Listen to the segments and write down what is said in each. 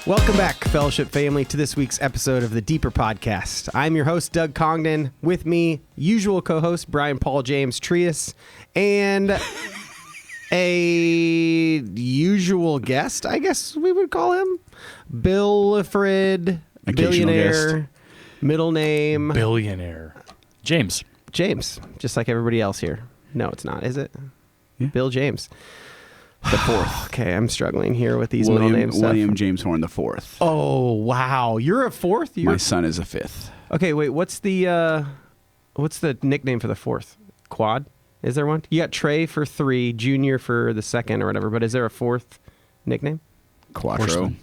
Welcome back, Fellowship family, to this week's episode of the Deeper Podcast. I'm your host, Doug Congdon. With me, usual co-host, Brian Paul James Trias, and a usual guest, I guess we would call him, Bill Fred, billionaire, middle name. Billionaire. James, just like everybody else here. No, it's not, is it? Yeah. Bill James. The fourth. Okay, I'm struggling here with these middle names. William James Horn the fourth. Oh, wow. You're a fourth? My son is a fifth. Okay, wait, what's the nickname for the fourth? Quad? Is there one? You got Trey for 3, Junior for the second or whatever, but is there a fourth nickname? Quattro.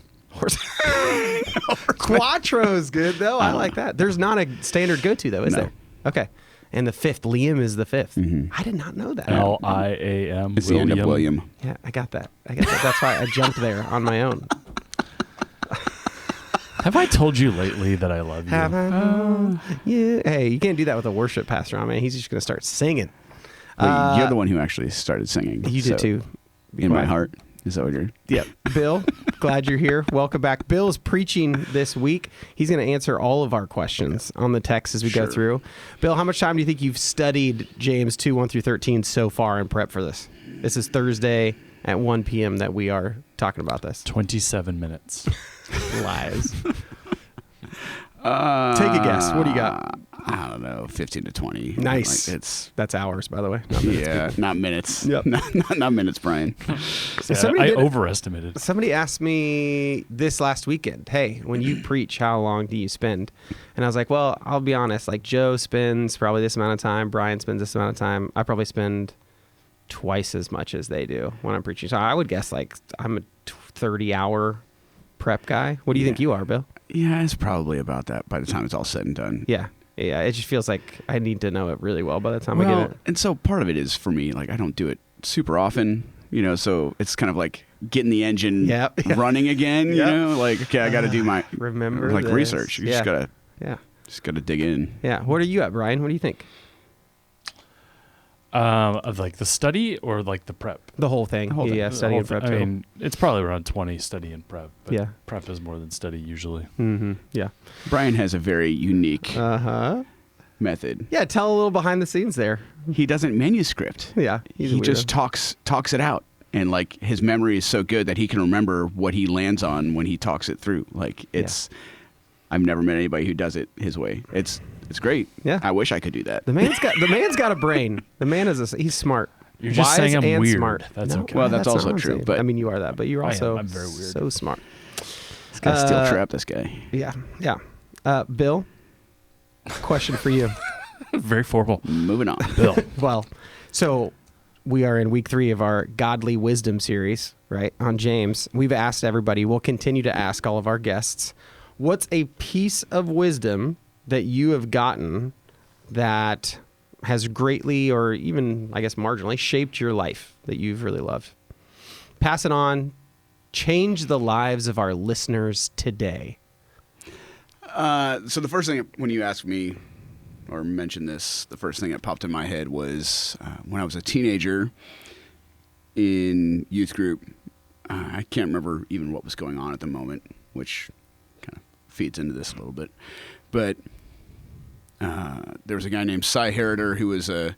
Quattro's good, though. I like that. There's not a standard go-to, though, is there? Okay. And the fifth, Liam is the fifth. Mm-hmm. I did not know that. Liam. It's the end of William. Yeah, I got that. That's why I jumped there on my own. Have I told you lately that I love you? Have I known? Yeah. Hey, you can't do that with a worship pastor on, man. He's just going to start singing. Wait, you're the one who actually started singing. You did too. In my heart. Is that what you're... Yep. Bill, glad you're here. Welcome back. Bill is preaching this week. He's going to answer all of our questions on the text as we go through. Bill, how much time do you think you've studied James 2, 1 through 13 so far in prep for this? This is Thursday at 1 p.m. that we are talking about this. 27 minutes. Lies. Take a guess. What do you got? I don't know, 15 to 20. Nice. Like That's hours, by the way. Not minutes. Yeah, not minutes. Yep. Not minutes, Brian. I overestimated. Somebody asked me this last weekend, hey, when you preach, how long do you spend? And I was like, well, I'll be honest. Like Joe spends probably this amount of time. Brian spends this amount of time. I probably spend twice as much as they do when I'm preaching. So I would guess like I'm a 30-hour prep guy. What do you think you are, Bill? Yeah, it's probably about that by the time it's all said and done. Yeah, it just feels like I need to know it really well by the time I get it. And so part of it is for me, like I don't do it super often, so it's kind of like getting the engine running again, you know, like, okay, I got to do my research. You just gotta dig in. Yeah. What are you at, Brian? What do you think? Of like the study or like the prep? The whole thing. Study and prep. I mean, it's probably around 20 study and prep. But yeah. Prep is more than study usually. Mm-hmm. Yeah. Brian has a very unique method. Yeah. Tell a little behind the scenes there. He doesn't manuscript. Yeah. He just talks it out. And like his memory is so good that he can remember what he lands on when he talks it through. Like I've never met anybody who does it his way. It's great. Yeah. I wish I could do that. The man's got a brain. The man he's smart. You're just saying I'm weird. Smart. That's okay. Well, that's also true. But I mean, you are that, but you're also I'm very weird. So smart. This guy's still trap, this guy. Yeah. Yeah. Bill, question for you. Very formal. Moving on. Bill. Well, so we are in week 3 of our Godly Wisdom series, right? On James. We've asked everybody, we'll continue to ask all of our guests, what's a piece of wisdom that you have gotten that has greatly or even, I guess, marginally shaped your life that you've really loved? Pass it on. Change the lives of our listeners today. So the first thing, when you asked me or mentioned this, the first thing that popped in my head was when I was a teenager in youth group. I can't remember even what was going on at the moment, which kind of feeds into this a little bit. But there was a guy named Cy Harrider who was an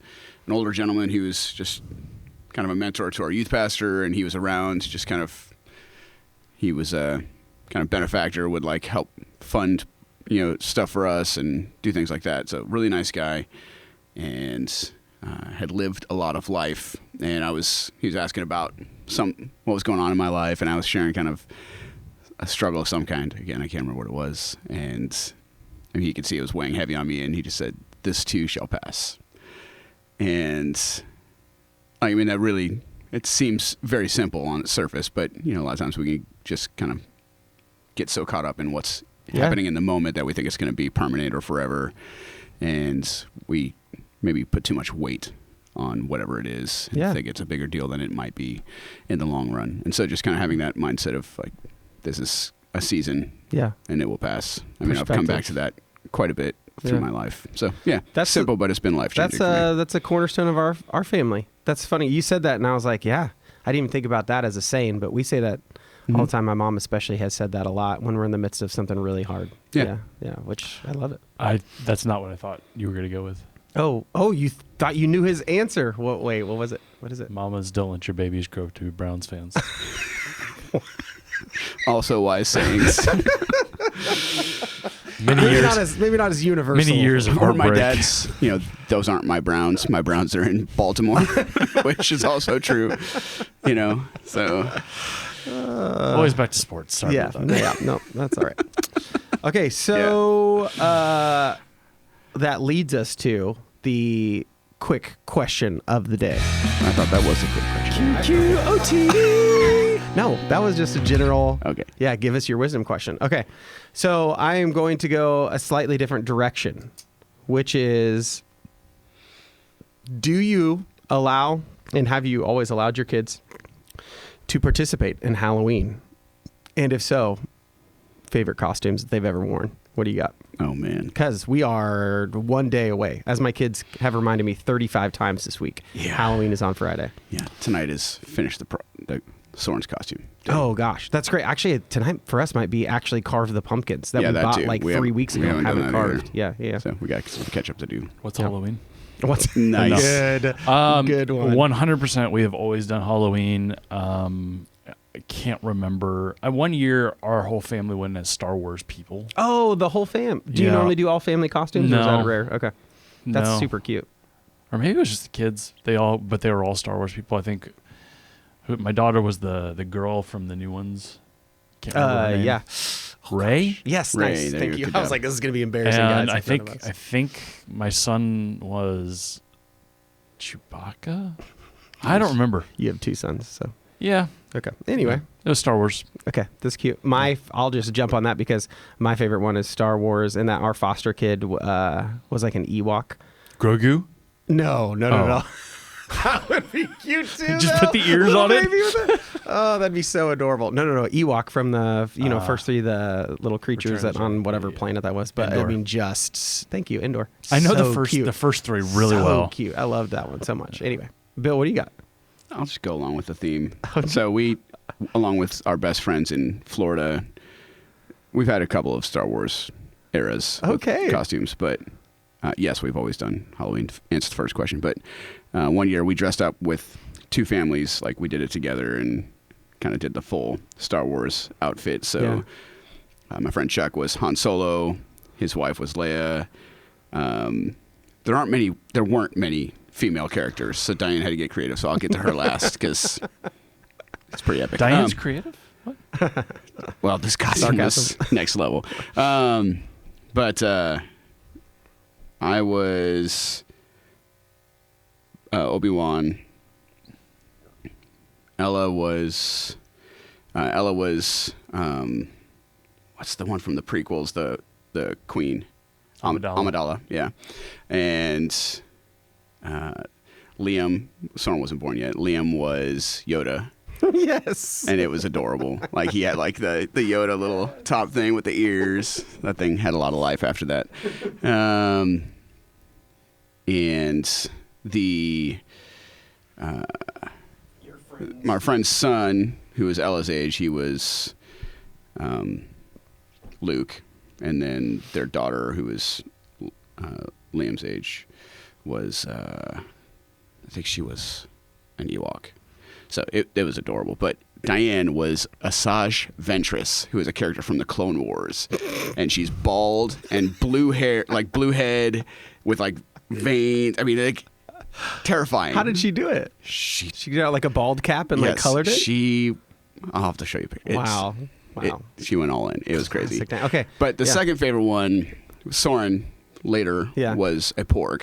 older gentleman who was just kind of a mentor to our youth pastor, and he was around just he was a kind of benefactor, would like help fund, stuff for us and do things like that. So really nice guy, and had lived a lot of life. And he was asking about what was going on in my life, and I was sharing kind of a struggle of some kind. Again, I can't remember what it was. And he could see it was weighing heavy on me, and he just said, "This too shall pass." And I mean, that really, it seems very simple on its surface, but a lot of times we can just kind of get so caught up in what's happening in the moment that we think it's going to be permanent or forever, and we maybe put too much weight on whatever it is and think it's a bigger deal than it might be in the long run. And so just kind of having that mindset of like, this is a season, and it will pass. I mean, I've come back to that quite a bit through my life. So that's simple, but it's been life-changing for me. That's a cornerstone of our family. That's funny. You said that, and I was like, I didn't even think about that as a saying, but we say that all the time. My mom especially has said that a lot when we're in the midst of something really hard. Yeah. Yeah, which I love it. That's not what I thought you were going to go with. Oh, you thought you knew his answer. Wait, what was it? What is it? Mamas, don't let your babies grow to be Browns fans. Also wise sayings. Maybe not as universal. Many years of Or heartbreak. my dad's, those aren't my Browns. My Browns are in Baltimore, which is also true. So Always back to sports. Sorry Yeah, about that. yeah, no, that's all right. Okay, so that leads us to the quick question of the day. I thought that was a good question. QQOT. No, that was just a general. Okay. Yeah, give us your wisdom question. Okay, so I am going to go a slightly different direction, which is, do you allow and have you always allowed your kids to participate in Halloween? And if so, favorite costumes that they've ever worn. What do you got? Oh, man. Because we are one day away. As my kids have reminded me 35 times this week, Yeah. Halloween is on Friday. Yeah. Tonight is finish the Soren's costume. Oh, gosh. That's great. Actually, tonight for us might be actually carve the pumpkins that Yeah, we that bought too. like We 3 haven't- weeks we ago. haven't done Haven't that either. carved. Yeah. So we got some catch up to do. What's Yeah. Halloween? What's Nice. Good. Good one. 100%. We have always done Halloween. I can't remember. One year, our whole family went as Star Wars people. Oh, the whole fam. Do you Yeah. normally do all family costumes? Or is No. that rare? Okay. That's No. super cute. Or maybe it was just the kids. They were all Star Wars people. I think my daughter was the girl from the new ones. Can't remember her name. Yeah. Ray. Yes, Ray, nice. there Thank you you. go. I was like, this is going to be embarrassing, And guys. I in front of us. think my son was Chewbacca. I don't remember. You have 2 sons, so. Yeah, Okay. Anyway. it was Star Wars. Okay, that's cute. I'll just jump on that because my favorite one is Star Wars, and that our foster kid was like an Ewok. Grogu. No. Oh. That would be cute too. Just put the ears on it? Oh, that'd be so adorable. No. Ewok from the first 3 the little creatures Return that of the on Jedi. whatever Yeah. planet that was. But I Endor. mean, thank you, Endor. I know So the cute. first 3 really so well. Cute. I love that one so much. Anyway, Bill, what do you got? I'll just go along with the theme. So we, along with our best friends in Florida, we've had a couple of Star Wars eras with Okay. costumes, but yes, we've always done Halloween. Answer the first question, but one year we dressed up with 2 families, like we did it together and kind of did the full Star Wars outfit. So my friend Chuck was Han Solo, his wife was Leia. There weren't many female characters, so Diane had to get creative. So I'll get to her last because it's pretty epic. Diane's creative. Well, this costume was next level. But I was Obi-Wan. Ella was what's the one from the prequels? The Queen. Amidala, yeah. And Liam, Soren wasn't born yet. Liam was Yoda. Yes. And it was adorable. Like he had like the Yoda little top thing with the ears. That thing had a lot of life after that. And my friend's son, who was Ella's age, he was Luke. And then their daughter, who was Liam's age, was I think she was an Ewok. So it was adorable. But Diane was Asajj Ventress, who is a character from the Clone Wars. And she's bald and blue hair, like blue head with like veins. I mean, like terrifying. How did she do it? She got like a bald cap and like Yes, colored it? I'll have to show you pictures. Wow. She went all in. It was crazy. Classic Diane. Okay. But the Yeah. second favorite one, Soren later Yeah. was a porg,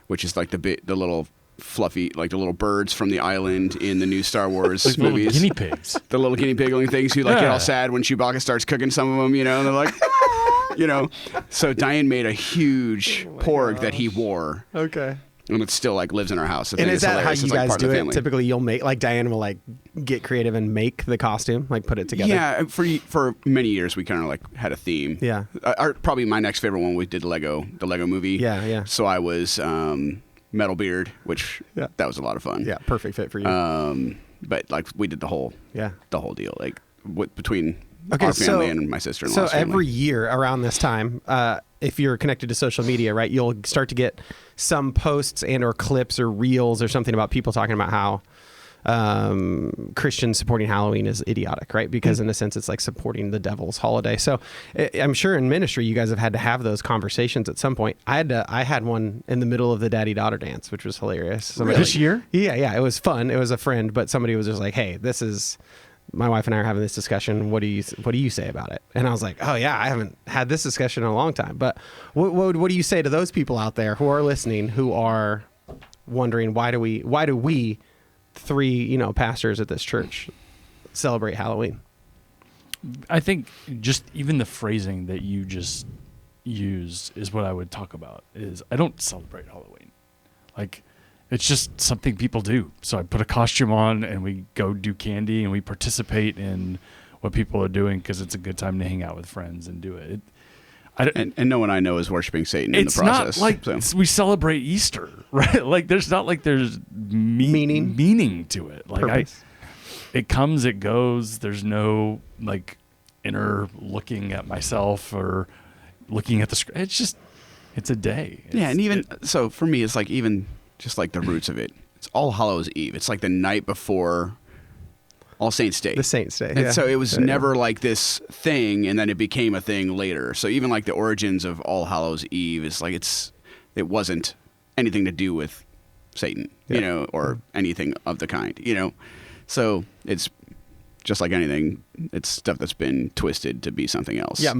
which is like the little fluffy, like the little birds from the island in the new Star Wars Like little movies. guinea pigs. The little guinea pigling things who like get Yeah. all sad when Chewbacca starts cooking some of them, and they're like, So Diane made a huge porg that he wore, Okay. and it still like lives in our house. And is that how hilarious. you It's, like, guys part of do the it? family. Typically, you'll make like Diane will like get creative and make the costume, like put it together. Yeah, for many years we kind of like had a theme. Yeah. Probably my next favorite one we did the Lego movie. Yeah, yeah. So I was Metalbeard, which that was a lot of fun. Yeah. Perfect fit for you. But like we did the whole yeah. deal. Like between Okay, our family so- and my sister-in-law's So family. every year around this time, if you're connected to social media, right, you'll start to get some posts and or clips or reels or something about people talking about how Christians supporting Halloween is idiotic, right? Because in a sense, it's like supporting the devil's holiday. So I'm sure in ministry, you guys have had to have those conversations at some point. I had one in the middle of the daddy-daughter dance, which was hilarious. Somebody- This year? Yeah, it was fun. It was a friend, but somebody was just like, "Hey, this is." My wife and I are having this discussion. What do you say about it? And I was like, oh yeah, I haven't had this discussion in a long time. But what do you say to those people out there who are listening, who are wondering why do we three pastors at this church celebrate Halloween? I think just even the phrasing that you just used is what I would talk about. Is I don't celebrate Halloween, like. It's just something people do. So I put a costume on and we go do candy and we participate in what people are doing because it's a good time to hang out with friends and do it. And no one I know is worshiping Satan in the It's process. not like so. we celebrate Easter, right? Like there's meaning to it. Like Purpose. it comes, it goes. There's no like inner looking at myself or looking at the screen. It's a day. Yeah, and even so for me, it's like even just like the roots of it. It's All Hallows Eve. It's like the night before All Saints Day. The Saints Day. And yeah. so it was Yeah. never like this thing, and then it became a thing later. So even like the origins of All Hallows Eve is like it wasn't anything to do with Satan, Yeah. or anything of the kind, So it's just like anything. It's stuff that's been twisted to be something else. Yeah,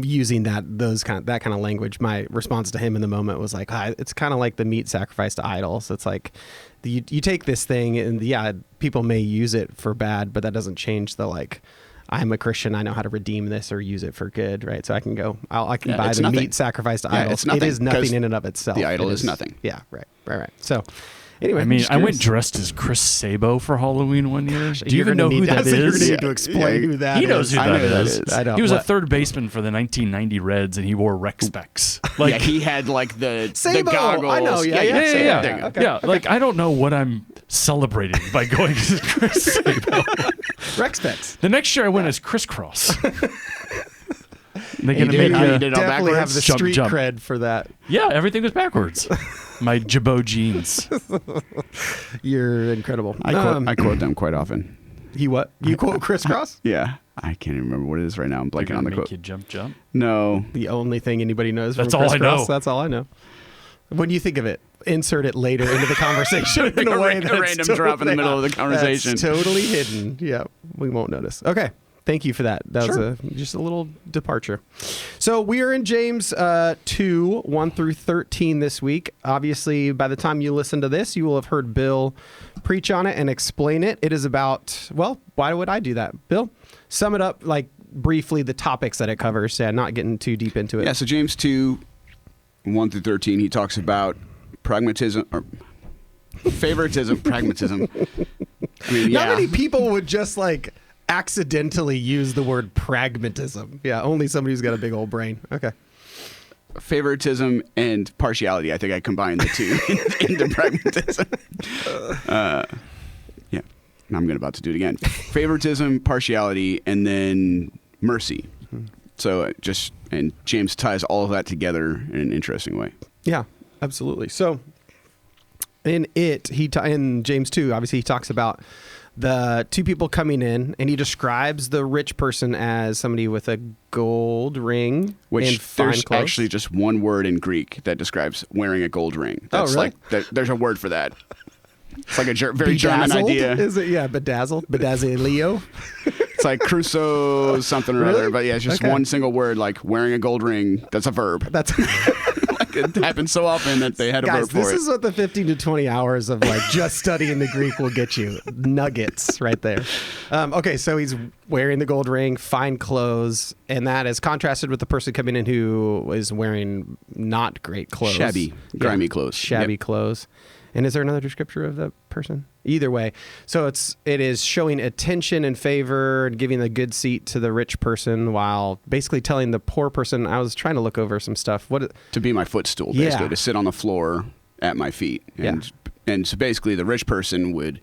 using that kind of language, my response to him in the moment was like, it's kind of like the meat sacrificed to idols. It's like you take this thing and people may use it for bad, but that doesn't change the like, I'm a Christian, I know how to redeem this or use it for good, right? So I can go, I can buy it's the nothing. meat sacrificed to Yeah, idols. it's nothing, It is 'cause nothing in and of itself. the idol It is nothing. Yeah, right. So anyway, I mean, just I went curious. dressed as Chris Sabo for Halloween one year. Do you You're even gonna know who need that so you're is? gonna need to explain who that is. He knows who I know that who that is. is. I don't. He was a What? third baseman for the 1990 Reds, and he wore rec specs. Yeah, he had like the Sabo! goggles. I know, yeah. Yeah. Okay. Yeah, like I don't know what I'm celebrating by going as Chris Sabo. Rec specs. The next year I went as Crisscross. They You gonna did? make Oh, you you did it all Definitely have backwards? the Jump, street jump. cred for that. Yeah, everything was backwards. My Jabot jeans. You're incredible. I quote them quite often. You quote crisscross? Yeah, I can't even remember what it is right now. I'm They're blanking gonna on the make quote. you jump. No, The only thing anybody knows That's from all I crisscross. know. That's all I know. When you think of it, insert it later into the conversation in a way a that's random drop in the middle of the conversation. That's totally hidden. Yeah, we won't notice. Okay. Thank you for that. That Sure. was just a little departure. So we are in James 2, 1 through 13 this week. Obviously, by the time you listen to this, you will have heard Bill preach on it and explain it. It is about, why would I do that? Bill, sum it up like briefly the topics that it covers. Yeah, not getting too deep into it. Yeah, so James 2, 1 through 13, he talks about pragmatism, or pragmatism. I mean, Not yeah. many people would just like accidentally use the word pragmatism. Yeah, only somebody who's got a big old brain. Okay. Favoritism and partiality. I think I combined the two into pragmatism. Yeah, I'm about to do it again. Favoritism, partiality, and then mercy. So and James ties all of that together in an interesting way. Yeah, absolutely. So in James 2, obviously he talks about the two people coming in, and he describes the rich person as somebody with a gold ring and Which fine there's clothes. actually just one word in Greek that describes wearing a gold ring. Oh, That's really? there's a word for that. It's like a very German Bedazzled? idea. Is it? Yeah, bedazzled, bedazzlio. It's like Crusoe something or Really? other. But yeah, it's just Okay. one single word, like wearing a gold ring. That's a verb. That's It happens so often that they had a guys. verb for This it. is what the 15 to 20 hours of like just studying the Greek will get you. Nuggets right there. Okay, so he's wearing the gold ring, fine clothes, and that is contrasted with the person coming in who is wearing not great clothes, Shabby, grimy clothes. shabby Yep. clothes. And is there another descriptor of the person? Either way, so it is showing attention and favor and giving the good seat to the rich person while basically telling the poor person. I was trying to look over some stuff. To be my footstool, Yeah. basically, to sit on the floor at my feet. And so basically the rich person would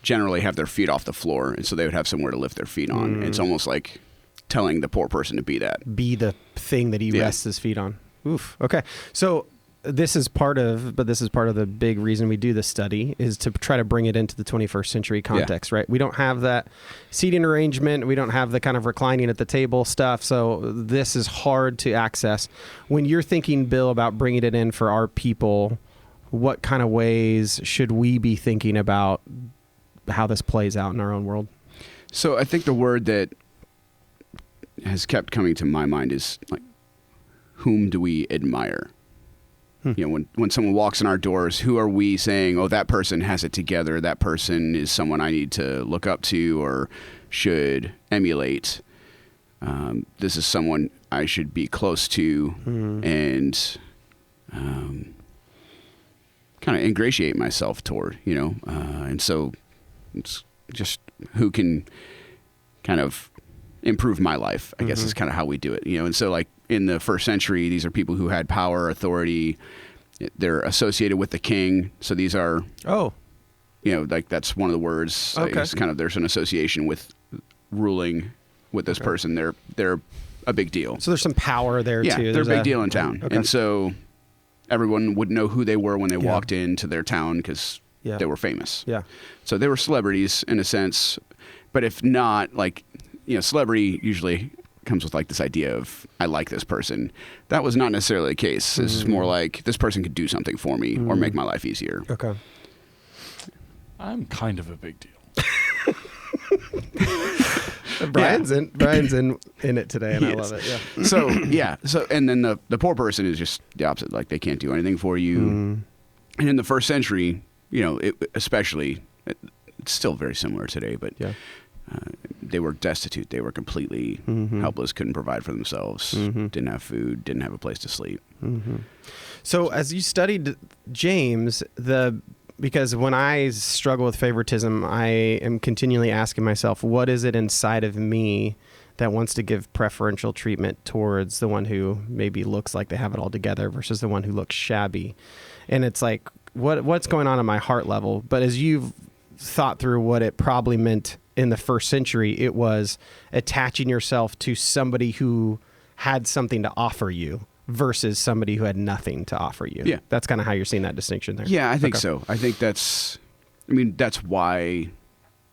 generally have their feet off the floor, and so they would have somewhere to lift their feet on. It's almost like telling the poor person to be that. Be the thing that he Yeah. rests his feet on. Oof. Okay. So this is part of the big reason we do this study is to try to bring it into the 21st century context, right? We don't have that seating arrangement. We don't have the kind of reclining at the table stuff. So this is hard to access. When you're thinking, Bill, about bringing it in for our people, what kind of ways should we be thinking about how this plays out in our own world? So I think the word that has kept coming to my mind is like, whom do we admire? You know, when someone walks in our doors, who are we saying, oh, that person has it together, that person is someone I need to look up to or should emulate. This is someone I should be close to and kind of ingratiate myself toward, you know. And so it's just who can kind of improve my life, I guess is kind of how we do it, you know. And so like in the first century, these are people who had power, authority. They're associated with the king. So these are, you know, like that's one of the words. Okay. It's kind of, there's an association with ruling with this person. They're a big deal. So there's some power there Yeah, too. they're a big deal in town. Okay. And so everyone would know who they were when they walked into their town because they were famous. Yeah. So they were celebrities in a sense. But if not, like, you know, celebrity usually comes with like this idea of, I like this person. That was not necessarily the case. This is more like, this person could do something for me or make my life easier. Okay. I'm kind of a big deal. Brian's in it today, and I love it. Yeah. So, yeah. So, and then the poor person is just the opposite. Like, they can't do anything for you. And in the first century, you know, especially, it's still very similar today, but they were destitute. They were completely helpless, couldn't provide for themselves, didn't have food, didn't have a place to sleep. So as you studied James, because when I struggle with favoritism, I am continually asking myself, what is it inside of me that wants to give preferential treatment towards the one who maybe looks like they have it all together versus the one who looks shabby? And it's like, what's going on my heart level? But as you've thought through what it probably meant in the first century, it was attaching yourself to somebody who had something to offer you versus somebody who had nothing to offer you. Yeah. That's kind of how you're seeing that distinction there. Yeah, I think so. I think that's why,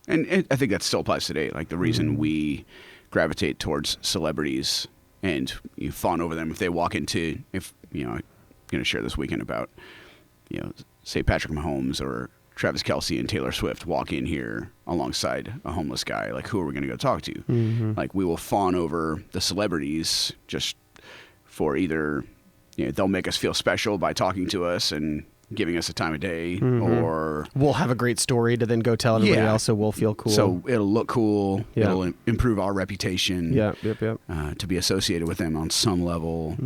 and I think that still applies today. Like the reason we gravitate towards celebrities and you fawn over them if they walk into, if, you know, I'm going to share this weekend about, you know, say Patrick Mahomes or Travis Kelce and Taylor Swift walk in here alongside a homeless guy. Like, who are we going to go talk to? Like, we will fawn over the celebrities just for either, you know, they'll make us feel special by talking to us and giving us a time of day, or we'll have a great story to then go tell everybody else, so we'll feel cool. So it'll look cool. Yeah. It'll improve our reputation. Yep. To be associated with them on some level.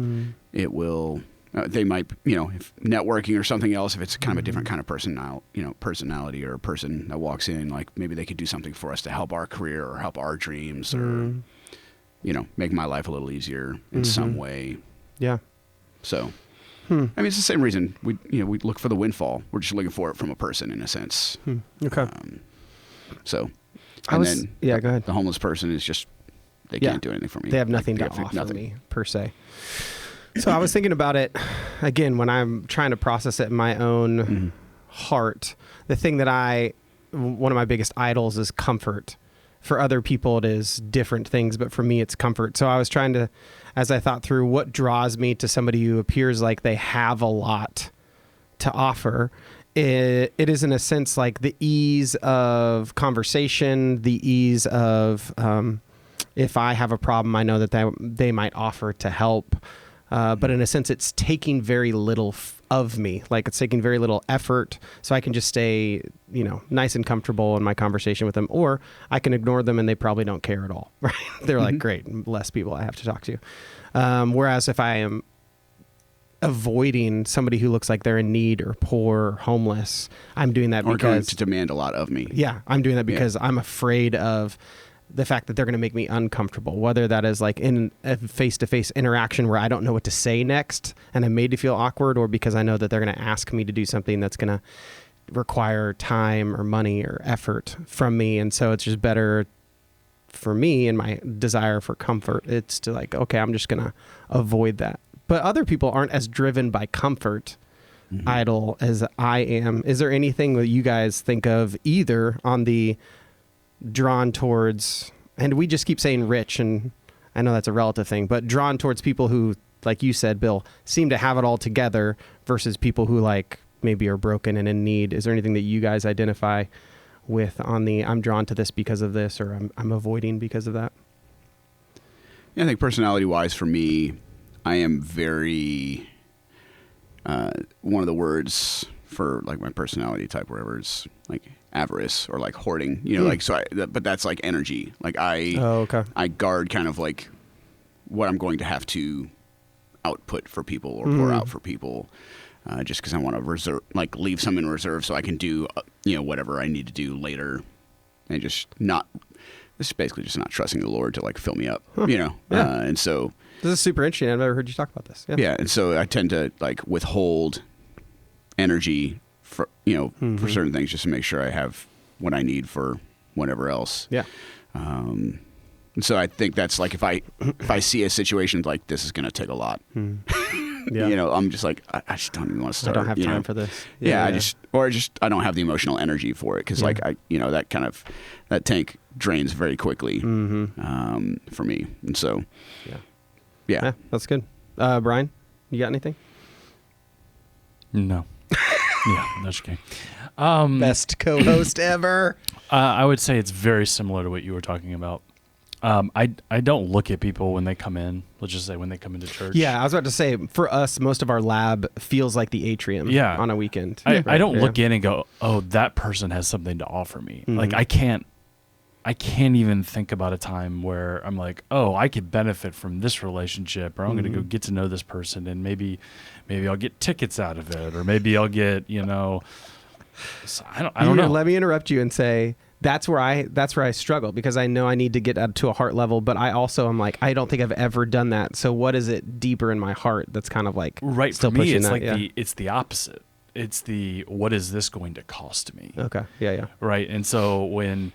It will. They might, you know, if networking or something else, if it's kind of a different kind of personality or a person that walks in, like maybe they could do something for us to help our career or help our dreams or, you know, make my life a little easier in some way. Yeah. So, I mean, it's the same reason we look for the windfall. We're just looking for it from a person in a sense. Okay. So, Go ahead. The homeless person is just, they can't do anything for me. They have nothing to offer me per se. So I was thinking about it again when I'm trying to process it in my own heart. The thing that one of my biggest idols is comfort. For other people, it is different things, but for me, it's comfort. So I was trying to, as I thought through what draws me to somebody who appears like they have a lot to offer, it is in a sense like the ease of conversation, the ease of if I have a problem, I know that they might offer to help. But in a sense, it's taking very little of me. Like it's taking very little effort, so I can just stay, you know, nice and comfortable in my conversation with them, or I can ignore them and they probably don't care at all. Right? They're like, great, less people I have to talk to. Whereas if I am avoiding somebody who looks like they're in need or poor or homeless, I'm doing that or because going to demand a lot of me. Yeah, I'm doing that because I'm afraid of the fact that they're going to make me uncomfortable, whether that is like in a face-to-face interaction where I don't know what to say next and I'm made to feel awkward, or because I know that they're going to ask me to do something that's going to require time or money or effort from me. And so it's just better for me and my desire for comfort. It's to like, okay, I'm just going to avoid that. But other people aren't as driven by comfort idol as I am. Is there anything that you guys think of either on the drawn towards, and we just keep saying rich, and I know that's a relative thing, but drawn towards people who, like you said, Bill, seem to have it all together versus people who like maybe are broken and in need? Is there anything that you guys identify with on the I'm drawn to this because of this, or I'm avoiding because of that? Yeah, I think personality wise for me, I am very one of the words for like my personality type, whatever, is like avarice or like hoarding, you know, like, so but that's like energy. Like I guard kind of like what I'm going to have to output for people or pour out for people, just because I want to reserve, like leave some in reserve so I can do, you know, whatever I need to do later, and just not, this is basically just not trusting the Lord to like fill me up, you know? Yeah. And so This is super interesting. I've never heard you talk about this. yeah. And so I tend to like withhold energy for, you know, for certain things, just to make sure I have what I need for whatever else. Yeah. And so I think that's like, if I see a situation like this is going to take a lot, Yeah. you know, I'm just like, I just don't even want to I start. don't have you time know? for this. Yeah, I don't have the emotional energy for it. Cause like you know, that kind of, that tank drains very quickly, for me. And so, yeah. That's good. Brian, you got anything? No. Yeah, that's okay. Best co-host ever. I would say it's very similar to what you were talking about. I don't look at people when they come in. Let's just say when they come into church. Yeah, I was about to say, for us, most of our lab feels like the atrium on a weekend. I don't look in and go, oh, that person has something to offer me. Like I can't even think about a time where I'm like, oh, I could benefit from this relationship, or I'm going to go get to know this person, and maybe I'll get tickets out of it, or maybe I'll get, you know, I don't know. Let me interrupt you and say that's where I struggle, because I know I need to get up to a heart level, but I also am like, I don't think I've ever done that. So what is it deeper in my heart that's kind of like right still for me? pushing It's that? like it's the opposite. It's the, what is this going to cost me? Okay. Yeah. Right. And so when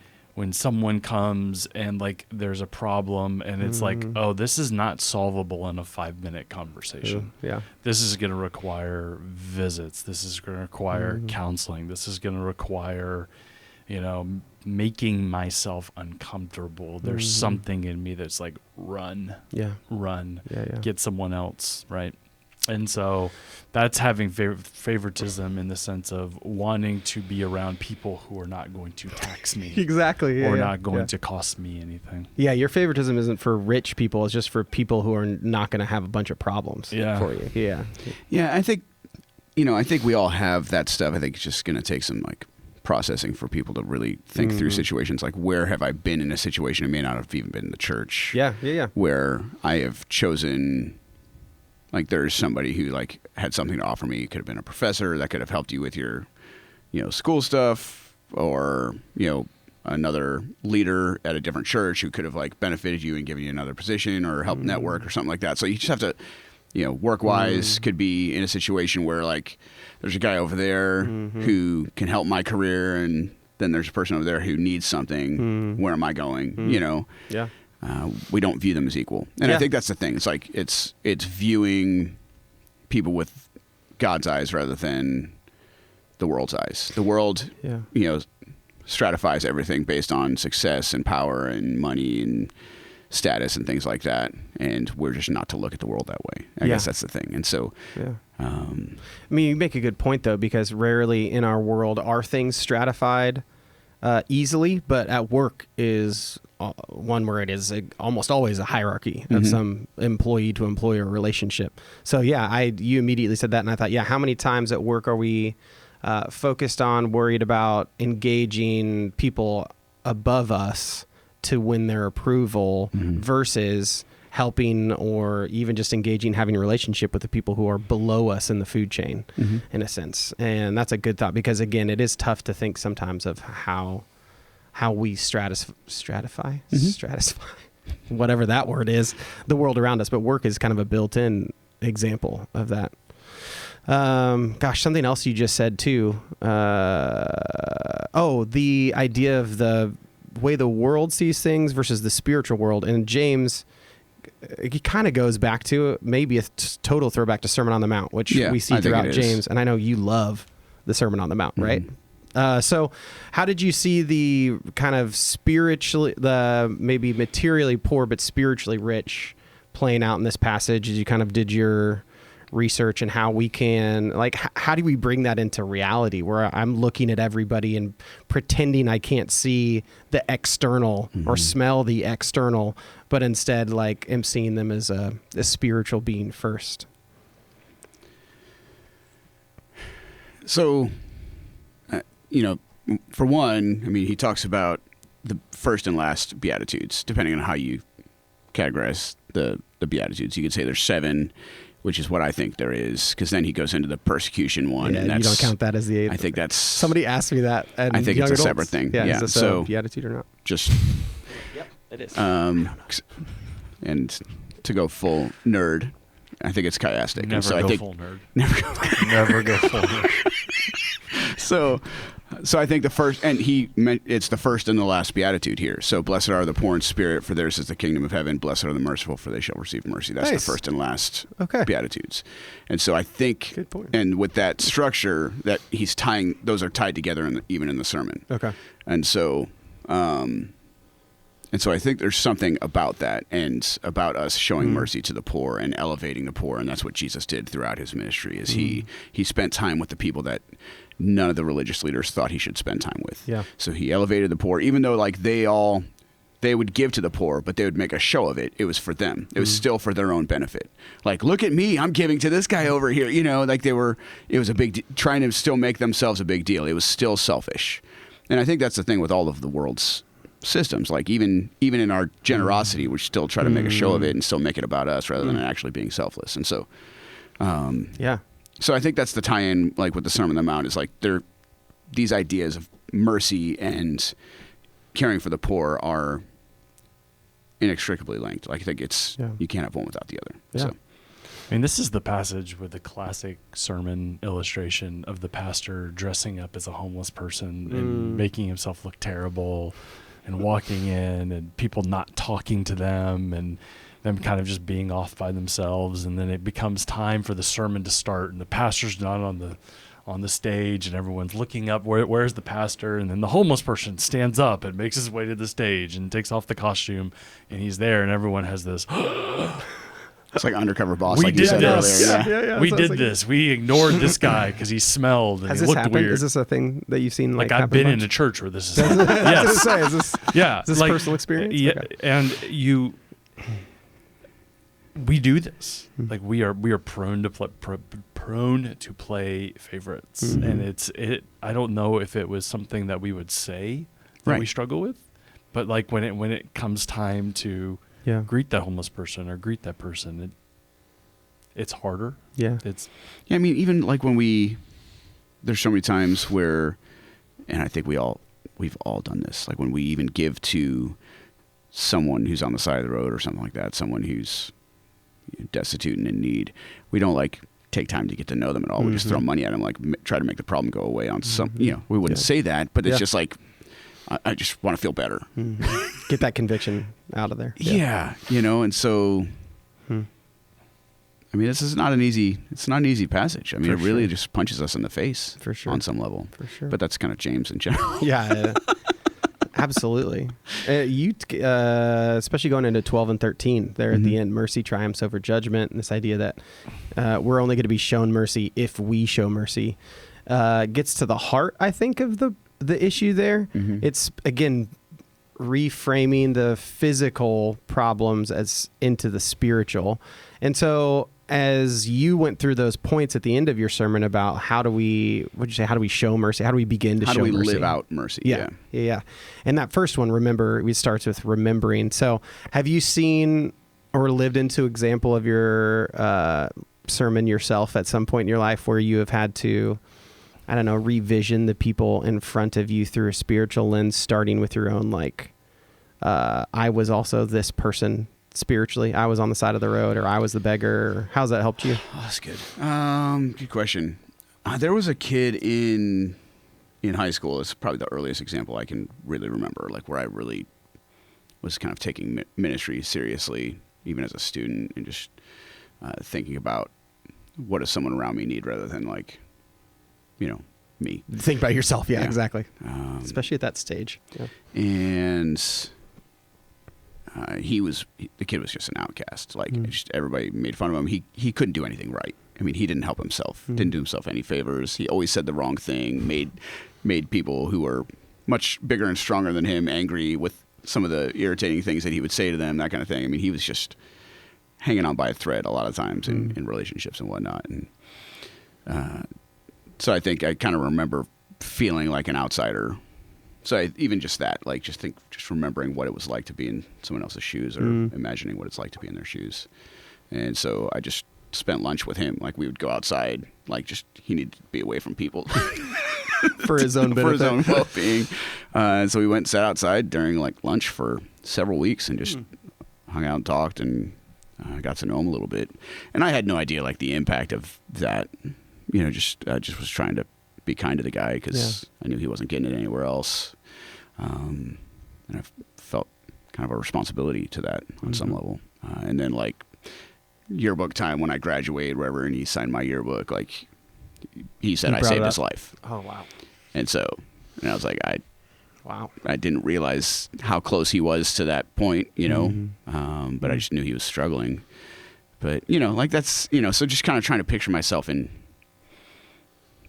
someone comes and like there's a problem and it's like, oh, this is not solvable in a 5-minute conversation. Yeah. This is going to require visits. This is going to require counseling. This is going to require, you know, making myself uncomfortable. There's something in me that's like, run, Yeah. get someone else. Right. And so that's having favoritism in the sense of wanting to be around people who are not going to tax me. Exactly. Or not going to cost me anything. Yeah, your favoritism isn't for rich people. It's just for people who are not going to have a bunch of problems for you. Yeah. Yeah, I think we all have that stuff. I think it's just going to take some like processing for people to really think through situations like, where have I been in a situation, it may not have even been in the church. Yeah. Where I have chosen, like there's somebody who like had something to offer me. It could have been a professor that could have helped you with your, you know, school stuff, or, you know, another leader at a different church who could have like benefited you and given you another position or helped network or something like that. So you just have to, you know, work wise could be in a situation where like there's a guy over there who can help my career, and then there's a person over there who needs something. Where am I going? You know? Yeah. We don't view them as equal. And I think that's the thing. It's like, it's viewing people with God's eyes rather than the world's eyes. The world, you know, stratifies everything based on success and power and money and status and things like that. And we're just not to look at the world that way. I guess that's the thing. And so, I mean, you make a good point though, because rarely in our world are things stratified easily, but at work is one where it is almost always a hierarchy of some employee to employer relationship. So you immediately said that, and I thought, how many times at work are we focused on, worried about engaging people above us to win their approval versus helping, or even just engaging, having a relationship with the people who are below us in the food chain, in a sense. And that's a good thought, because again, it is tough to think sometimes of how we stratify, whatever that word is, the world around us. But work is kind of a built-in example of that. Gosh, something else you just said too. The idea of the way the world sees things versus the spiritual world. And James, it kind of goes back to maybe a total throwback to Sermon on the Mount, which we see throughout James. And I know you love the Sermon on the Mount, right? So how did you see the kind of spiritually, the maybe materially poor but spiritually rich playing out in this passage as you kind of did your research, and how we can, like, how do we bring that into reality where I'm looking at everybody and pretending I can't see the external or smell the external, but instead like am seeing them as a spiritual being first? So, for one, I mean, he talks about the first and last Beatitudes, depending on how you categorize the Beatitudes. You could say there's 7, which is what I think there is, because then he goes into the persecution one. Yeah, and you don't count that as the 8th. I think that's... Somebody asked me that. And I think it's a separate thing. Yeah, Yeah. is this So a Beatitude or not? just... Yep, it is. And to go full nerd, I think it's chiastic. Never and so go I think, full nerd. Never go Never go full nerd. So I think the first, and it's the first and the last beatitude here. So blessed are the poor in spirit, for theirs is the kingdom of heaven. Blessed are the merciful, for they shall receive mercy. That's Nice. the first and last Okay. beatitudes. And so I think, Good point. and with that structure, that he's tying, those are tied together even in the sermon. Okay. And so I think there's something about that, and about us showing mercy to the poor and elevating the poor, and that's what Jesus did throughout his ministry. Is he spent time with the people that none of the religious leaders thought he should spend time with. Yeah. So he elevated the poor, even though like they would give to the poor, but they would make a show of it. It was for them. It was still for their own benefit. Like, look at me, I'm giving to this guy over here. Like it was a big, trying to still make themselves a big deal. It was still selfish. And I think that's the thing with all of the world's systems. Like even in our generosity, we still try to make a show of it and still make it about us rather than actually being selfless. And so, Yeah. so I think that's the tie-in, like with the Sermon on the Mount, is like these ideas of mercy and caring for the poor are inextricably linked. Like I think you can't have one without the other. Yeah. So. I mean, this is the passage with the classic sermon illustration of the pastor dressing up as a homeless person and making himself look terrible, and walking in and people not talking to them, and them kind of just being off by themselves. And then it becomes time for the sermon to start, and the pastor's not on the stage, and everyone's looking up, where's the pastor? And then the homeless person stands up and makes his way to the stage and takes off the costume, and he's there, and everyone has this... It's like Undercover Boss, We like you did said this. earlier. Yeah. We So did it's like- this. We ignored this guy because he smelled and Has he this looked happened? weird. Is this a thing that you've seen? Like happen I've been much? in a church where this is I was happening. gonna Yes. say, is this Yeah. is this like, personal experience? Yeah. Okay. And we do this. Like we are prone to play favorites, and I don't know if it was something that we would say that we Right. struggle with, but like when it comes time to Yeah. greet that homeless person or greet that person, it's harder. Yeah. It's Yeah, I mean, even like there's so many times where, and I think we've all done this, like when we even give to someone who's on the side of the road or something like that, someone who's destitute and in need, we don't like take time to get to know them at all. We just throw money at them, like try to make the problem go away on some, we wouldn't say that, but it's just like, I just want to feel better. Get that conviction out of there. Yeah. And so, I mean, it's not an easy passage. I mean, For it really sure. just punches us in the face For sure. on some level. For sure. But that's kind of James in general. Yeah, absolutely. Especially going into 12 and 13, there at the end, mercy triumphs over judgment, and this idea that we're only going to be shown mercy if we show mercy gets to the heart, I think, of the issue there. It's, again, reframing the physical problems as into the spiritual. And so as you went through those points at the end of your sermon about how do we show mercy? How do we begin to How show do we mercy? live out mercy? Yeah. And that first one, remember, it starts with remembering. So have you seen or lived into example of your sermon yourself at some point in your life where you have had to, I don't know, revision the people in front of you through a spiritual lens, starting with your own, like, I was also this person spiritually? I was on the side of the road, or I was the beggar. Or how's that helped you? Oh, that's good. Good question. There was a kid in high school. It's probably the earliest example I can really remember, like where I really was kind of taking ministry seriously, even as a student, and just thinking about what does someone around me need rather than like, me. Think about yourself. Yeah, Yeah. exactly. Especially at that stage. Yeah. And the kid was just an outcast. Like just everybody made fun of him. He couldn't do anything right. I mean, he didn't help himself. Didn't do himself any favors. He always said the wrong thing. Made people who were much bigger and stronger than him angry with some of the irritating things that he would say to them. That kind of thing. I mean, he was just hanging on by a thread a lot of times in relationships and whatnot. And so I think I kind of remember feeling like an outsider. So even just that, like just remembering what it was like to be in someone else's shoes, or imagining what it's like to be in their shoes. And so I just spent lunch with him. Like we would go outside, like just he needed to be away from people For his own benefit. for his own well-being. And so we went and sat outside during like lunch for several weeks and just hung out and talked, and got to know him a little bit. And I had no idea like the impact of that. Just was trying to be kind to the guy because I knew he wasn't getting it anywhere else. And I felt kind of a responsibility to that on some level. And then like yearbook time when I graduated, wherever, and he signed my yearbook, like he said I saved his life. Oh, wow. And I was like, Wow. I didn't realize how close he was to that point, but I just knew he was struggling. But, like that's, so just kind of trying to picture myself in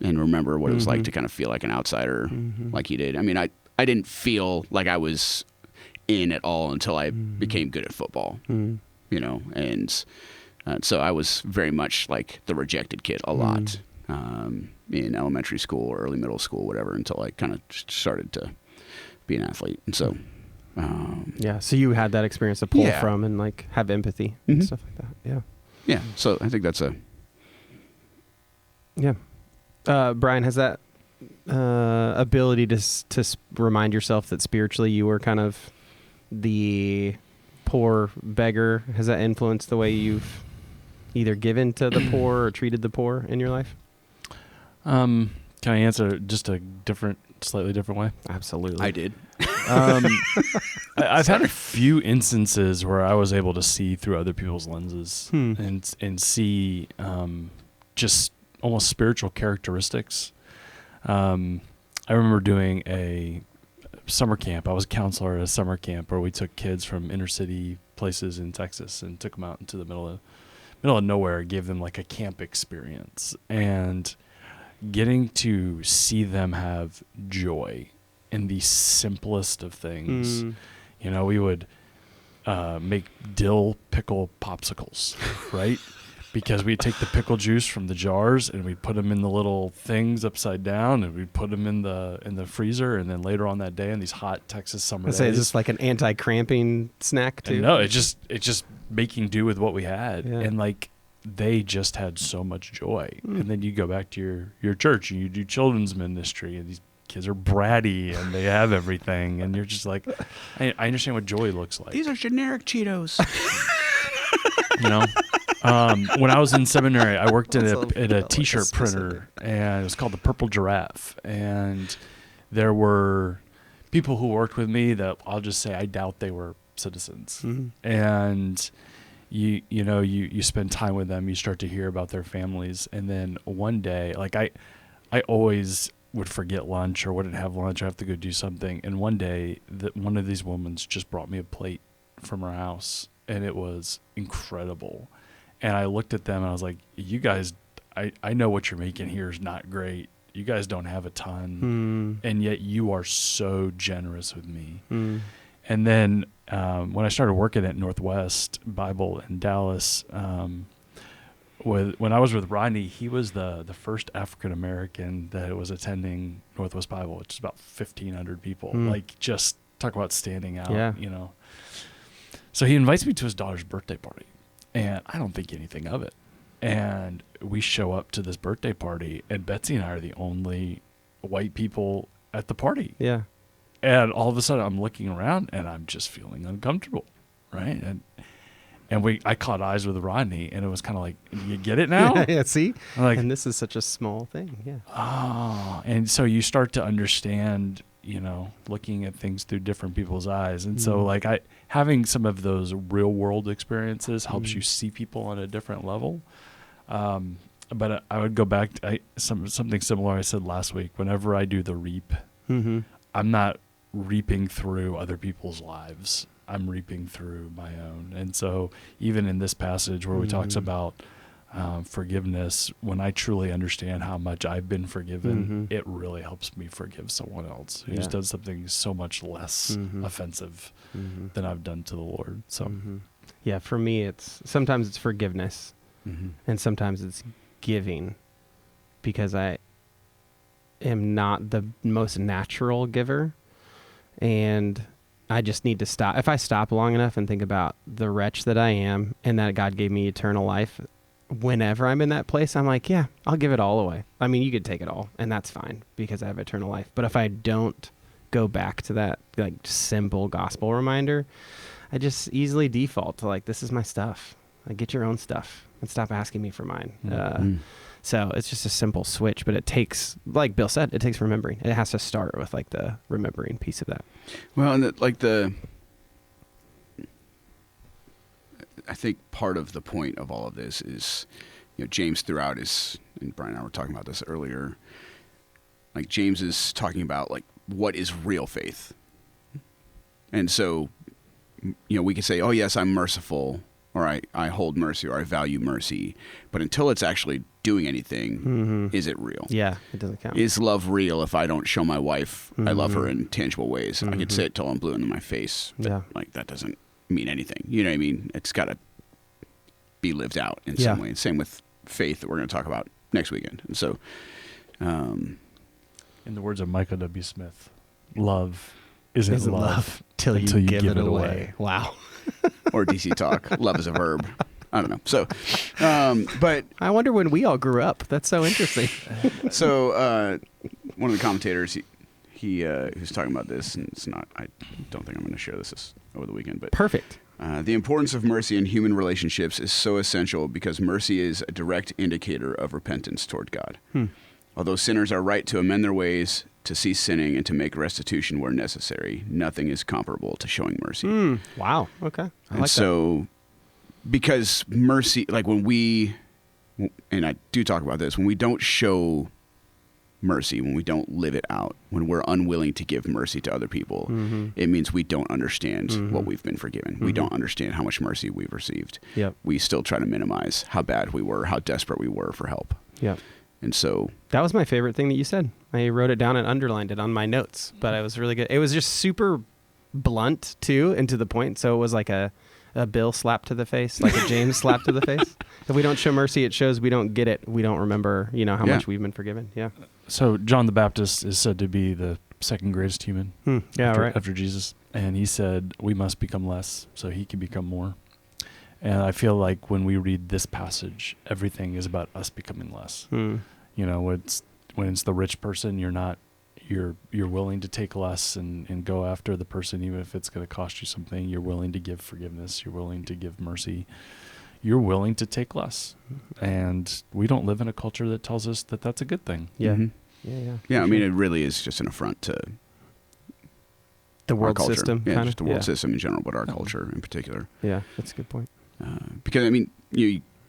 and remember what it was like to kind of feel like an outsider like he did. I mean, I didn't feel like I was in at all until I became good at football, and so I was very much like the rejected kid a lot in elementary school or early middle school, whatever, until I kind of started to be an athlete. And so, so you had that experience to pull Yeah. from and like have empathy and stuff like that. Yeah. yeah, so I think that's Yeah. Brian, has that ability to remind yourself that spiritually you were kind of the poor beggar, has that influenced the way you've either given to the poor or treated the poor in your life? Can I answer just a slightly different way? Absolutely. I did. I've had a few instances where I was able to see through other people's lenses and see just almost spiritual characteristics. I remember doing a summer camp. I was a counselor at a summer camp where we took kids from inner city places in Texas and took them out into the middle of nowhere, gave them like a camp experience, and getting to see them have joy in the simplest of things. We would make dill pickle popsicles, right? Because we'd take the pickle juice from the jars and we'd put them in the little things upside down, and we'd put them in the freezer, and then later on that day in these hot Texas summer days. Is this like an anti-cramping snack too? No, it's just making do with what we had, Yeah. and like they just had so much joy. And then you go back to your church and you do children's ministry, and these kids are bratty and they have everything, and you're just like, I understand what joy looks like. These are generic Cheetos. When I was in seminary, I worked at a Like T-shirt a specific- printer, and it was called the Purple Giraffe. And there were people who worked with me that I'll just say I doubt they were citizens. And you spend time with them, you start to hear about their families, and then one day, like I always would forget lunch or wouldn't have lunch or have to go do something. And one day, one of these women just brought me a plate from her house, and it was incredible. And I looked at them and I was like, you guys, I know what you're making here is not great. You guys don't have a ton, and yet you are so generous with me. And then when I started working at Northwest Bible in Dallas, when I was with Rodney, he was the first African American that was attending Northwest Bible, which is about 1,500 people. Like, just talk about standing out, Yeah. So he invites me to his daughter's birthday party, and I don't think anything of it. And we show up to this birthday party, and Betsy and I are the only white people at the party. Yeah. And all of a sudden I'm looking around and I'm just feeling uncomfortable. Right. And I caught eyes with Rodney, and it was kind of like, you get it now? Yeah, see? Like, And this is such a small thing. Yeah. oh, and so you start to understand, looking at things through different people's eyes. And so like having some of those real world experiences helps you see people on a different level. But I would go back to something similar I said last week. Whenever I do the reap, Mm-hmm. I'm not reaping through other people's lives. I'm reaping through my own. And so even in this passage where we talks about forgiveness, when I truly understand how much I've been forgiven, it really helps me forgive someone else who's done something so much less offensive than I've done to the Lord. So Yeah, for me, sometimes it's forgiveness Mm-hmm. and sometimes it's giving, because I am not the most natural giver, and I just need to stop. If I stop long enough and think about the wretch that I am and that God gave me eternal life, whenever I'm in that place, I'm like, yeah, I'll give it all away. I mean, you could take it all, and that's fine because I have eternal life. But if I don't go back to that like simple gospel reminder, I just easily default to like, this is my stuff. Like, get your own stuff and stop asking me for mine. So it's just a simple switch, but it takes, like Bill said, it takes remembering. It has to start with like the remembering piece of that. Well, and I think part of the point of all of this is, James throughout and Brian and I were talking about this earlier, like James is talking about like what is real faith. And so, we could say, oh yes, I'm merciful, or I hold mercy, or I value mercy. But until it's actually doing anything, is it real? Yeah, it doesn't count. Is love real if I don't show my wife I love her in tangible ways? I could say it till I'm blue in my face. But like, that doesn't mean anything. You know what I mean? It's got to be lived out in some way. Same with faith that we're going to talk about next weekend. And so, in the words of Michael W. Smith, love isn't love till you give it away. Wow. Or DC Talk, love is a verb. I don't know. So, but I wonder when we all grew up. That's so interesting. So, one of the commentators, he who's talking about this, and it's not, I don't think I'm going to share this over the weekend, but Perfect. The importance of mercy in human relationships is so essential because mercy is a direct indicator of repentance toward God. Although sinners are right to amend their ways, to cease sinning, and to make restitution where necessary, nothing is comparable to showing mercy. Wow. Okay. And so, because mercy, like when we, and I do talk about this, when we don't show mercy, when we don't live it out, when we're unwilling to give mercy to other people, it means we don't understand what we've been forgiven. We don't understand how much mercy we've received. Yep. We still try to minimize how bad we were, how desperate we were for help. Yep. And so That was my favorite thing that you said. I wrote it down and underlined it on my notes, but it was really good. It was just super blunt too, and to the point. So it was like a Bill slap to the face, like a James slap to the face. If we don't show mercy, it shows we don't get it. We don't remember, how much we've been forgiven. Yeah. So John the Baptist is said to be the second greatest human after Jesus. And he said, we must become less so he can become more. And I feel like when we read this passage, everything is about us becoming less. When it's the rich person, you're willing to take less and go after the person, even if it's going to cost you something. You're willing to give forgiveness. You're willing to give mercy. You're willing to take less. And we don't live in a culture that tells us that that's a good thing. Yeah. Yeah, I mean, it really is just an affront to the our world culture. system. Yeah, kinda? just the world system in general, but our culture in particular. Yeah, that's a good point. Because, I mean,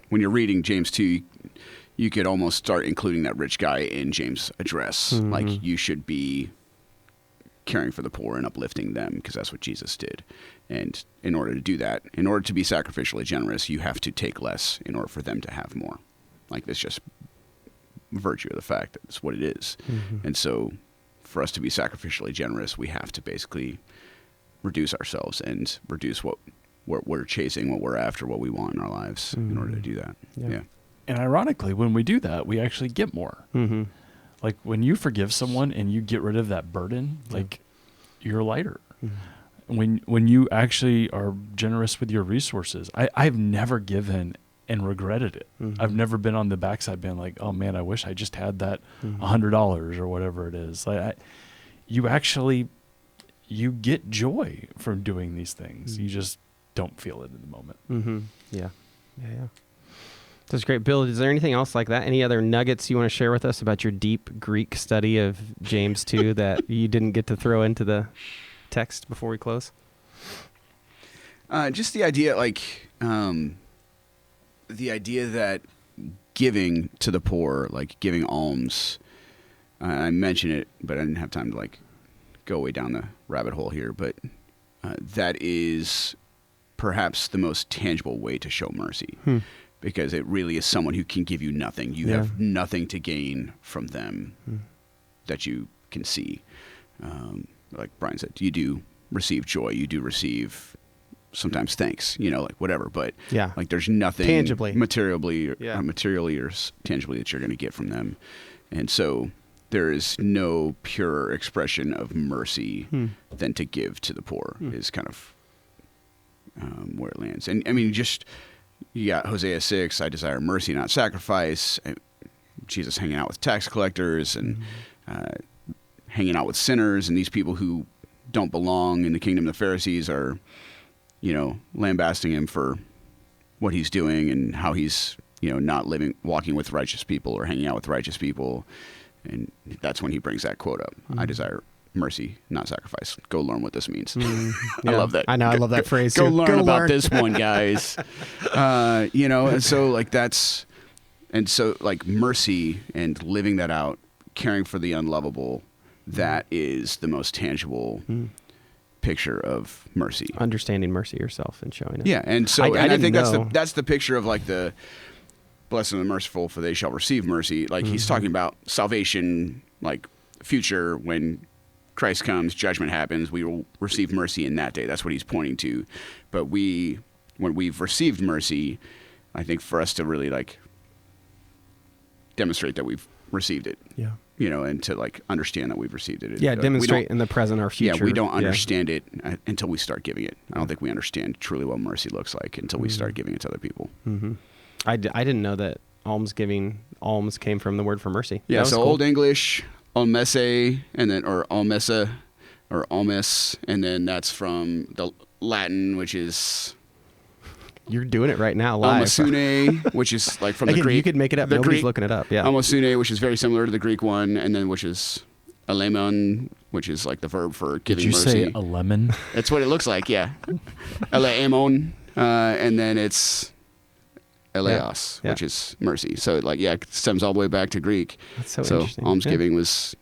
when you're reading James 2, you could almost start including that rich guy in James' address. Like, you should be caring for the poor and uplifting them because that's what Jesus did. And in order to do that, in order to be sacrificially generous, you have to take less in order for them to have more. Like, that's just virtue of the fact that it's what it is. And so for us to be sacrificially generous, we have to basically reduce ourselves and reduce what we're chasing, what we're after, what we want in our lives in order to do that. Yeah. And ironically, when we do that, we actually get more. Like when you forgive someone and you get rid of that burden, like you're lighter. When you actually are generous with your resources, I've never given and regretted it. I've never been on the backside being like, oh man, I wish I just had that $100 or whatever it is. Like you get joy from doing these things. don't feel it in the moment. Mm-hmm. Yeah. That's great. Bill, is there anything else like that? Any other nuggets you want to share with us about your deep Greek study of James 2 that you didn't get to throw into the text before we close? Just the idea, that giving to the poor, like giving alms, I mentioned it, but I didn't have time to go way down the rabbit hole here. But that is perhaps the most tangible way to show mercy, because it really is someone who can give you nothing. You have nothing to gain from them that you can see. Like Brian said, you do receive joy. You do receive sometimes thanks, whatever. But there's nothing tangibly, materially or tangibly that you're going to get from them. And so there is no purer expression of mercy than to give to the poor is kind of where it lands. And I mean, you got Hosea 6, I desire mercy, not sacrifice. Jesus hanging out with tax collectors and hanging out with sinners, and these people who don't belong in the kingdom. The Pharisees are, lambasting him for what he's doing and how he's, not walking with righteous people or hanging out with righteous people. And that's when he brings that quote up. I desire mercy, not sacrifice. Go learn what this means. I love that. I know. I love that phrase. Go learn about this one, guys. And so mercy and living that out, caring for the unlovable, that is the most tangible picture of mercy. Understanding mercy yourself and showing it. Yeah, and so I think that's the picture of the blessed and the merciful, for they shall receive mercy. He's talking about salvation, future, when Christ comes, judgment happens, we will receive mercy in that day. That's what he's pointing to. But when we've received mercy, I think for us to really demonstrate that we've received it. Yeah. And to understand that we've received it. Yeah, demonstrate in the present or future. Yeah, we don't understand it until we start giving it. I don't think we understand truly what mercy looks like until we start giving it to other people. Mm-hmm. I didn't know that alms came from the word for mercy. Yeah, so cool. Old English, almesse, and then, or almessa, or almes, and then that's from the Latin, which is... You're doing it right now live. Almasune, which is from the Greek. You could make it up. Nobody's looking it up. Yeah. Almasune, which is very similar to the Greek one, and then which is alemon, which is the verb for giving mercy. Did you say a lemon? That's what it looks like, yeah. Eleemon, and then it's eleos, which is mercy. So it stems all the way back to Greek. That's so interesting. Almsgiving was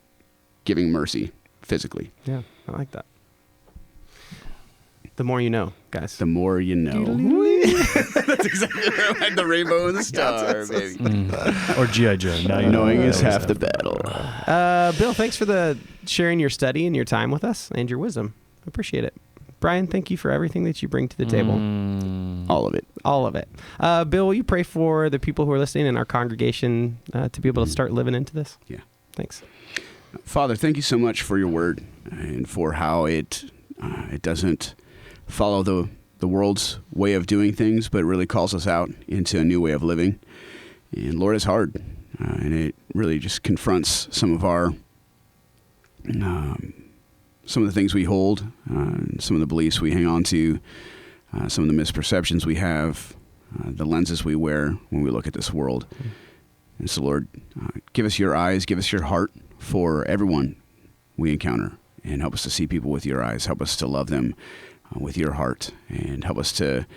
giving mercy physically. Yeah, I like that. The more you know, guys. The more you know. That's exactly where I went. The rainbow and the star, baby. Or G.I. Joe. Now you knowing is half the battle. Bill, thanks for sharing your study and your time with us and your wisdom. I appreciate it. Brian, thank you for everything that you bring to the table. All of it. All of it. Bill, will you pray for the people who are listening in our congregation to be able to start living into this? Yeah. Thanks. Father, thank you so much for your word and for how it doesn't follow the world's way of doing things, but really calls us out into a new way of living. And Lord, it's hard, and it really just confronts some of our some of the things we hold, some of the beliefs we hang on to, some of the misperceptions we have, the lenses we wear when we look at this world. And so, Lord, give us your eyes, give us your heart for everyone we encounter, and help us to see people with your eyes. Help us to love them with your heart, and help us to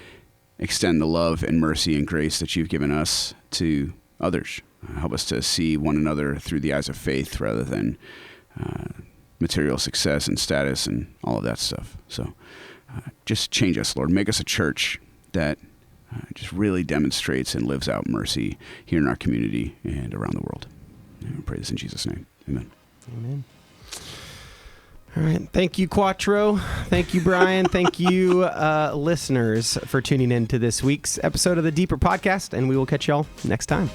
extend the love and mercy and grace that you've given us to others. Help us to see one another through the eyes of faith rather than material success and status and all of that stuff. So just change us, Lord. Make us a church that just really demonstrates and lives out mercy here in our community and around the world. And we pray this in Jesus' name. Amen. Amen. All right. Thank you, Quattro. Thank you, Brian. Thank you, listeners, for tuning in to this week's episode of the Deeper Podcast, and we will catch y'all next time.